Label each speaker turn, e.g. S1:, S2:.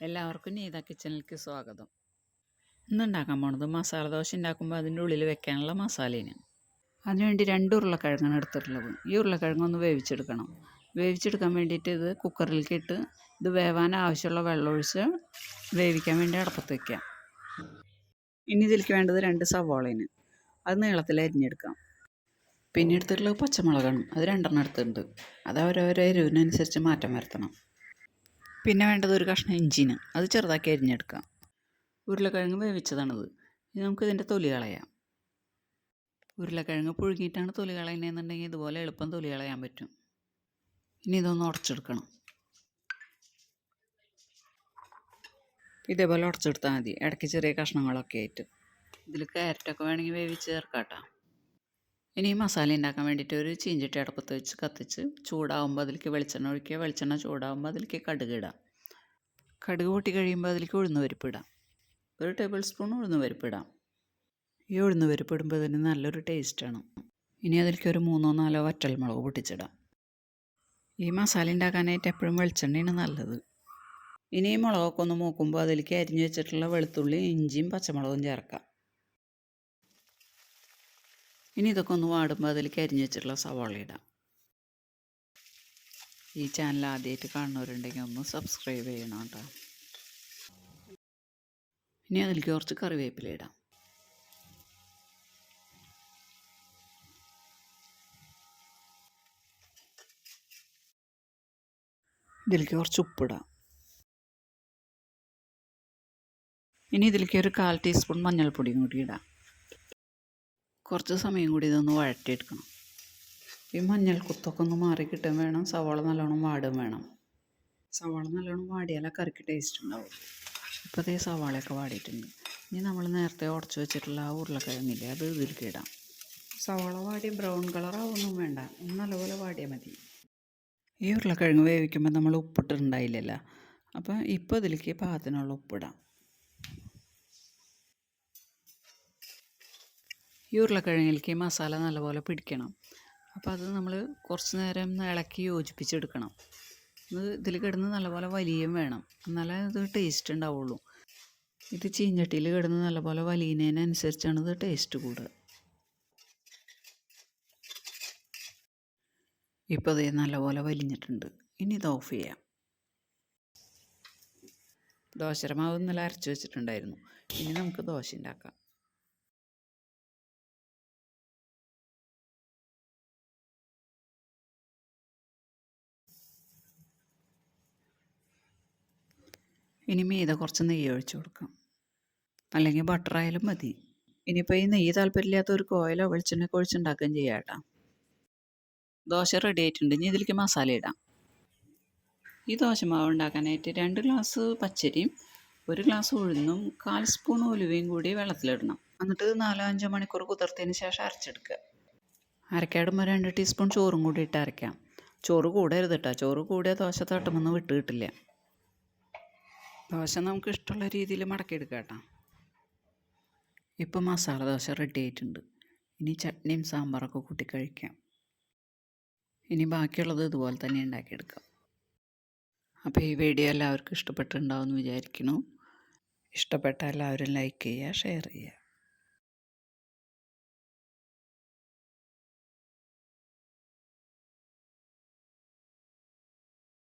S1: എല്ലാവർക്കും neethakitchenലേക്ക് സ്വാഗതം. ഇന്ന് ഉണ്ടാക്കാൻ പോണത് മസാല ദോശ ഉണ്ടാക്കുമ്പോൾ അതിൻ്റെ ഉള്ളിൽ വെക്കാനുള്ള മസാലയാണ്. അതിനുവേണ്ടി 2 ഉരുളക്കിഴങ്ങാണ് എടുത്തിട്ടുള്ളത്. ഈ ഉരുളക്കിഴങ്ങ് ഒന്ന് വേവിച്ചെടുക്കണം. വേവിച്ചെടുക്കാൻ വേണ്ടിയിട്ട് ഇത് കുക്കറിലേക്ക് ഇട്ട് ഇത് വേവാൻ ആവശ്യമുള്ള വെള്ളമൊഴിച്ച് വേവിക്കാൻ വേണ്ടി അടപ്പത്ത് വയ്ക്കാം. ഇനി ഇതിലേക്ക് വേണ്ടത് 2 സവാളയാണ്. അത് നീളത്തിൽ അരിഞ്ഞെടുക്കാം. പിന്നെ എടുത്തിട്ടുള്ളത് പച്ചമുളകാണ്. അത് 2 എടുത്തിട്ടുണ്ട്. അത് ഓരോരോ എരിവിനനുസരിച്ച് മാറ്റം വരുത്തണം. പിന്നെ വേണ്ടത് ഒരു കഷ്ണം ഇഞ്ചിന്. അത് ചെറുതാക്കി അരിഞ്ഞെടുക്കാം. ഉരുളക്കിഴങ്ങ് വേവിച്ചതാണിത്. ഇനി നമുക്കിതിൻ്റെ തൊലി കളയാം. ഉരുളക്കിഴങ്ങ് പുഴുങ്ങിയിട്ടാണ് തൊലി കളയുന്നതെന്നുണ്ടെങ്കിൽ ഇതുപോലെ എളുപ്പം തൊലി കളയാൻ പറ്റും. ഇനി ഇതൊന്ന് ഉടച്ചെടുക്കണം. ഇതേപോലെ ഉടച്ചെടുത്താൽ മതി, ഇടയ്ക്ക് ചെറിയ കഷ്ണങ്ങളൊക്കെ ആയിട്ട്. ഇതിൽ ക്യാരറ്റൊക്കെ വേണമെങ്കിൽ വേവിച്ച് ചേർക്കാട്ടോ. ഇനി ഈ മസാല ഉണ്ടാക്കാൻ വേണ്ടിയിട്ട് ഒരു ചീഞ്ചട്ടി അടുപ്പത്ത് വെച്ച് കത്തിച്ച് ചൂടാകുമ്പോൾ അതിലേക്ക് വെളിച്ചെണ്ണ ഒഴിക്കുക. വെളിച്ചെണ്ണ ചൂടാകുമ്പോൾ അതിലേക്ക് കടുക് ഇടാം. കടുക് പൊട്ടി കഴിയുമ്പോൾ അതിലേക്ക് ഉഴുന്ന് പരിപ്പ് ഇടാം. 1 ടേബിൾ സ്പൂൺ ഉഴുന്ന് പരിപ്പ് ഇടാം. ഈ ഉഴുന്ന് പരിപ്പ് ഇടുമ്പോൾ ഇതിന് നല്ലൊരു ടേസ്റ്റാണ്. ഇനി അതിലേക്ക് ഒരു 3-4 വറ്റൽമുളക് പൊട്ടിച്ചിടാം. ഈ മസാല ഉണ്ടാക്കാനായിട്ട് എപ്പോഴും വെളിച്ചെണ്ണയാണ് നല്ലത്. ഇനി ഈ മുളകൊക്കെ ഒന്ന് മൂക്കുമ്പോൾ അതിലേക്ക് അരിഞ്ഞു വെച്ചിട്ടുള്ള വെളുത്തുള്ളി, ഇഞ്ചിയും പച്ചമുളകും ചേർക്കാം. ഇനി ഇതൊക്കെ ഒന്ന് വാടുമ്പോൾ അതിലേക്ക് അരിഞ്ഞു വെച്ചിട്ടുള്ള സവാള ഇടാം. ഈ ചാനൽ ആദ്യമായിട്ട് കാണുന്നവരുണ്ടെങ്കിൽ ഒന്ന് സബ്സ്ക്രൈബ് ചെയ്യണം കേട്ടോ. ഇനി അതിലേക്ക് കുറച്ച് കറിവേപ്പില ഇടാം. ഇതിലേക്ക് കുറച്ച് ഉപ്പിടാം. ഇനി ഇതിലേക്ക് ഒരു 1/4 ടീസ്പൂൺ മഞ്ഞൾപ്പൊടിയും കൂടി ഇടാം. കുറച്ച് സമയം കൂടി ഇതൊന്ന് വഴറ്റിയെടുക്കണം. ഈ മഞ്ഞൾ കുത്തൊക്കെ ഒന്ന് മാറി കിട്ടാൻ വേണം. സവാള നല്ലോണം വാടും വേണം. സവാള നല്ലോണം വാടിയാലേ കറിക്ക് ടേസ്റ്റ് ഉണ്ടാവും. ഇപ്പോൾ അതേ സവാളയൊക്കെ വാടിയിട്ടുണ്ട്. ഇനി നമ്മൾ നേരത്തെ ഉടച്ച് വെച്ചിട്ടുള്ള ആ ഉരുളക്കിഴങ്ങില്ലേ, അത് ഇതിലേക്ക് ഇടാം. സവാള വാടി ബ്രൗൺ കളറാവൊന്നും വേണ്ട, നല്ലപോലെ വാടിയാൽ മതി. ഈ ഉരുളക്കിഴങ്ങ് വേവിക്കുമ്പോൾ നമ്മൾ ഉപ്പിട്ടിട്ടുണ്ടായില്ലല്ലോ, അപ്പോൾ ഇപ്പോൾ ഇതിലേക്ക് പാകത്തിനുള്ള ഉപ്പിടാം. ഈ ഉരുളക്കിഴങ്ങിലേക്ക് മസാല നല്ലപോലെ പിടിക്കണം. അപ്പോൾ അത് നമ്മൾ കുറച്ച് നേരം ഇളക്കി യോജിപ്പിച്ചെടുക്കണം. ഇത് ഇതിൽ കിടന്ന് നല്ലപോലെ വലിയും വേണം, എന്നാലേ ഇത് ടേസ്റ്റ് ഉണ്ടാവുള്ളൂ. ഇത് ചീഞ്ചട്ടിയിൽ കിടന്ന് നല്ലപോലെ വലിയുന്നതിനനുസരിച്ചാണ് ഇത് ടേസ്റ്റ് കൂടുക. ഇപ്പോൾ ഇത് നല്ലപോലെ വലിഞ്ഞിട്ടുണ്ട്. ഇനി ഇത് ഓഫ് ചെയ്യാം. ദോശയുടെ മാവ് ഇന്നലെ അരച്ച് വെച്ചിട്ടുണ്ടായിരുന്നു. ഇനി നമുക്ക് ദോശ ഉണ്ടാക്കാം. ഇനി മീതെ കുറച്ച് നെയ്യ് ഒഴിച്ച് കൊടുക്കാം, അല്ലെങ്കിൽ ബട്ടറായാലും മതി. ഇനിയിപ്പോൾ ഈ നെയ്യ് താല്പര്യമില്ലാത്തവർക്ക് ഓയിലോ വെളിച്ചെണ്ണയൊക്കെ ഒഴിച്ചുണ്ടാക്കുകയും ചെയ്യാം കേട്ടോ. ദോശ റെഡി ആയിട്ടുണ്ട്. ഇനി ഇതിലേക്ക് മസാല ഇടാം. ഈ ദോശമാവ് ഉണ്ടാക്കാനായിട്ട് 2 ഗ്ലാസ് പച്ചരിയും 1 ഗ്ലാസ് ഉഴുന്നും 1/4 സ്പൂൺ ഉലുവയും കൂടി വെള്ളത്തിലിടണം. എന്നിട്ട് 4-5 മണിക്കൂർ കുതിർത്തതിന് ശേഷം അരച്ചെടുക്കുക. അരക്കാടുമ്പോൾ 2 ടീസ്പൂൺ ചോറും കൂടി ഇട്ട് അരയ്ക്കാം. ചോറ് കൂടരുത് കേട്ടോ. ചോറ് കൂടിയ ദോശ തട്ടുമെന്ന് വിട്ട് കിട്ടില്ല. ദോശ നമുക്ക് ഇഷ്ടമുള്ള രീതിയിൽ മടക്കിയെടുക്കാം കേട്ടോ. ഇപ്പോൾ മസാല ദോശ റെഡി ആയിട്ടുണ്ട്. ഇനി ചട്നിയും സാമ്പാറൊക്കെ കൂട്ടി കഴിക്കാം. ഇനി ബാക്കിയുള്ളത് ഇതുപോലെ തന്നെ ഉണ്ടാക്കിയെടുക്കാം. അപ്പോൾ ഈ വീഡിയോ എല്ലാവർക്കും ഇഷ്ടപ്പെട്ടിട്ടുണ്ടാവുമെന്ന് വിചാരിക്കുന്നു. ഇഷ്ടപ്പെട്ട എല്ലാവരും ലൈക്ക് ചെയ്യുക, ഷെയർ ചെയ്യുക.